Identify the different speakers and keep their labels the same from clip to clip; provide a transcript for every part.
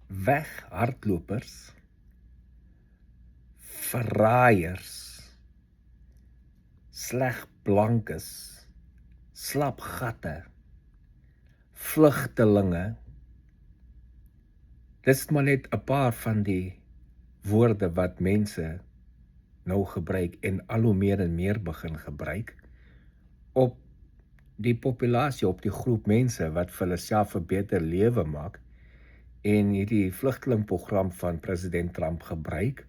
Speaker 1: weghardlopers, verraaiers, slegblankes, slapgatte, vlugtelinge. Dis maar net 'n paar van die woorde wat mense nou gebruik en al hoe meer en meer begin gebruik op die populasie, op die groep mense wat vir hulle self 'n beter lewe maak en hierdie vlugtelingprogram van president Trump gebruik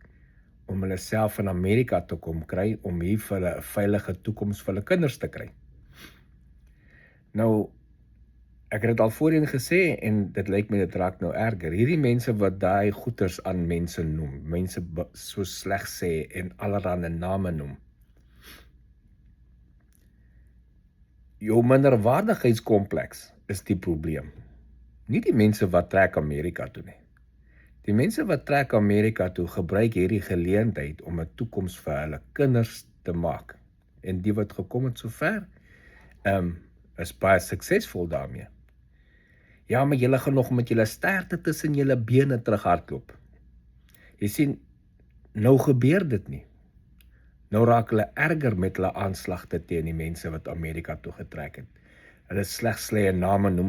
Speaker 1: om hulle self in Amerika te kom kry, om hier vir hulle 'n veilige toekoms vir hulle kinders te kry. Nou, ek het dit al voorheen gesê en dit lyk my dit raak nou erger. Hierdie mense wat daai goeters aan mense noem, mense so sleg sê en allerlei name noem. Jou minderwaardigheidskompleks is die probleem. Nie die mense wat trek Amerika toe nie. Die mense wat trek Amerika toe gebruik hierdie geleentheid om 'n toekoms vir hulle kinders te maak. En die wat gekom het sover, is baie suksesvol daarmee. Ja, maar julle gaan nog met julle sterte tussen julle bene terughardloop. Jy sien, nou gebeur dit nie. Nou raak hulle erger met hulle aanslagte teen die mense wat Amerika toe getrek het. Hulle slegs slegte name noem,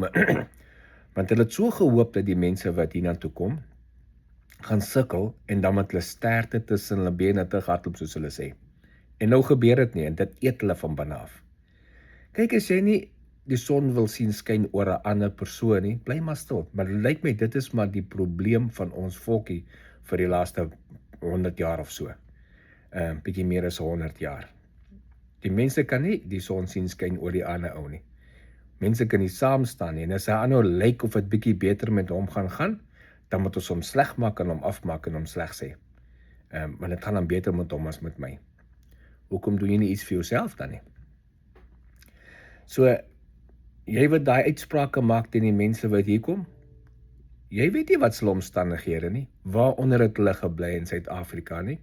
Speaker 1: want hulle het so gehoop dat die mense wat hiernatoe kom, gaan sukkel en dan met hulle sterte tussen hulle bene terughardloop soos hulle sê. En nou gebeur dit nie en dit eet hulle van binne af. Kyk, as jy nie die son wil sien skyn oor 'n ander persoon nie, bly maar stil. Maar dit lyk my dit is maar die probleem van ons volkie vir die laaste 100 jaar of so. Bietjie meer as 100 jaar. Die mense kan nie die son sien skyn oor die ander ou nie. Mense kan nie saam staan nie. En as 'n ander lyk of dit bietjie beter met hom gaan, dan moet ons hom sleg maak en hom afmaak en hom sleg sê. Want dit gaan dan beter met hom as met my. Hoekom doen jy nie iets vir jouself dan nie? So, jy wat daai uitsprake maak teen die mense wat hier kom, jy weet nie wat se omstandighede nie, waaronder het hulle gebly in Suid-Afrika nie.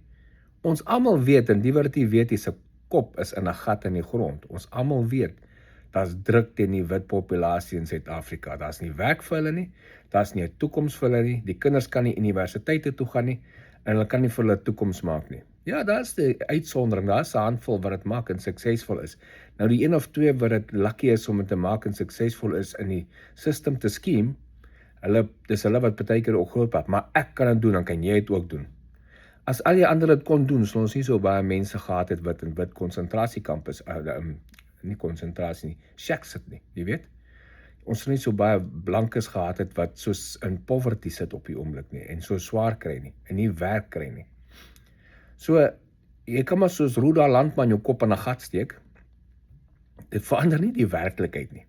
Speaker 1: Ons almal weet, en die wat dit weet, se kop is in 'n gat in die grond. Ons almal weet, daar's druk teen die wit populasie in Suid-Afrika. Daar's nie werk vir hulle nie, daar's nie 'n toekoms vir hulle nie, die kinders kan nie universiteite toe gaan nie, en hulle kan nie vir hulle toekoms maak nie. Ja, daar's die uitsondering, daar's 'n handvol wat dit maak en suksesvol is. Nou die 1 of 2 wat dit lucky is om dit te maak en suksesvol is in die system te scheme, dis hulle wat partykeer ook groot praat, maar ek kan dit doen, dan kan jy dit ook doen. As al die ander dit kon doen, sou ons nie so baie mense gehad het wat in wit konsentrasiekamp is, nie konsentrasie nie, shacks sit nie, jy weet? Ons sou nie so baie blankes gehad het wat soos in poverty sit op die oomblik nie, en so swaar kry nie, en nie werk kry nie. So, jy kan maar soos Roda Landman jou kop in 'n gat steek, dit verander nie die werklikheid nie.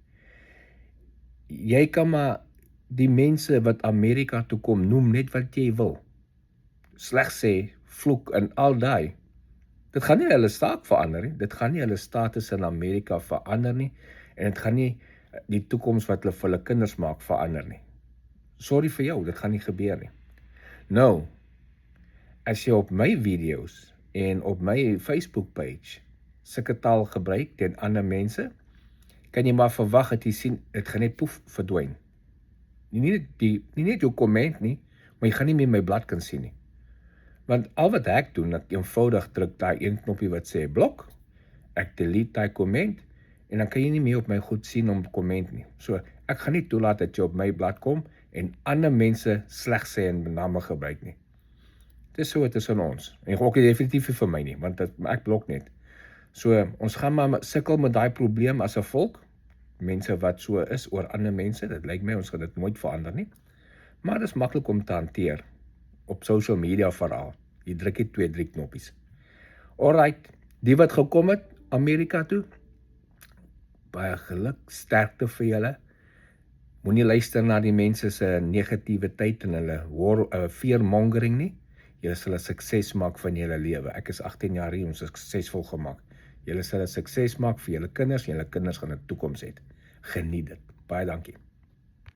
Speaker 1: Jy kan maar die mense wat Amerika toe kom noem net wat jy wil. Slegs sê, vloek en al daai. Dit gaan nie hulle staat verander nie, dit gaan nie hulle status in Amerika verander nie, en dit gaan nie die toekoms wat hulle vir hulle kinders maak verander nie. Sorry vir jou, dit gaan nie gebeur nie. Nou, as jy op my video's en op my Facebook page sulke taal gebruik teen ander mense, kan jy maar verwag dat jy sien, dit gaan net poef verdwyn. Nie net jou komment nie, maar jy gaan nie meer my blad kan sien nie. Want al wat ek doen, ek eenvoudig druk daai een knoppie wat sê blok, ek delete daai komment, en dan kan jy nie meer op my goed sien om komment nie. So, ek gaan nie toelaat dat jy op my blad kom, en ander mense sleg sê en name gebruik nie. Dit is so tussen ons, en ook definitief nie vir my nie, want ek blok net. So, ons gaan maar sukkel met daai probleem as 'n volk, mense wat so is oor ander mense, dit lyk my ons gaan dit nooit verander nie, maar dit is maklik om te hanteer, op social media veral, jy druk die 2-3 knoppies. Alright, die wat gekom het, Amerika toe, baie geluk, sterkte vir julle, moenie luister na die mense se negativiteit en hulle fearmongering nie, julle sal 'n sukses maak van julle lewe. Ek is 18 jaar hier, ons is suksesvol gemaak. Julle sal 'n sukses maak vir julle kinders en julle kinders gaan 'n toekoms hê. Geniet dit. Baie dankie.